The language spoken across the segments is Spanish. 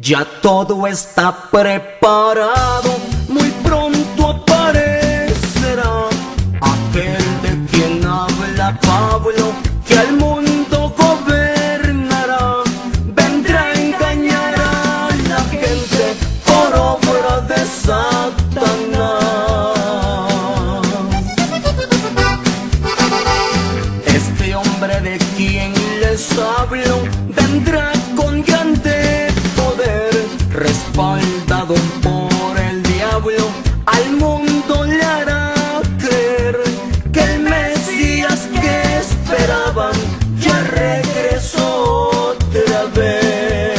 Ya todo está preparado, muy pronto aparecerá aquel de quien habla Pablo, que al mundo gobernará. Vendrá a engañar a la gente por obra de Satanás. Este hombre de quien les hablo vendrá con grande poder, respaldado por el diablo. Al mundo le hará creer que el Mesías que esperaban ya regresó otra vez.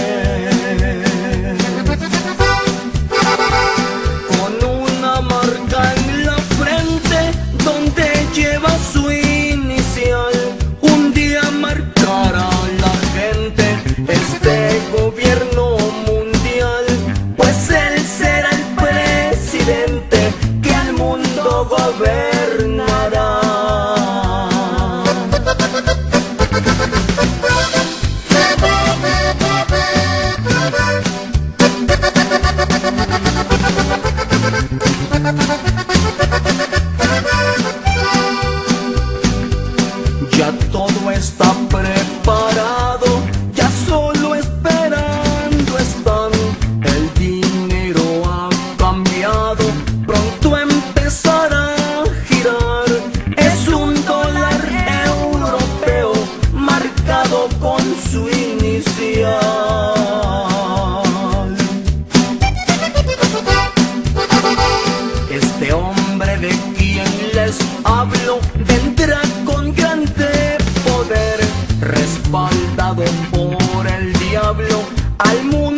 Con una marca en la frente donde lleva su inicial, un día marcará a la gente este gobierno mundial, pues él será el presidente que al mundo gobernará. Ya todo está preparado, ya solo esperando están. El dinero ha cambiado, pronto empezará a girar. Es un dólar europeo marcado con su inicial. Este hombre de quien les hablo vendrá con grande poder, respaldado por el diablo. Al mundo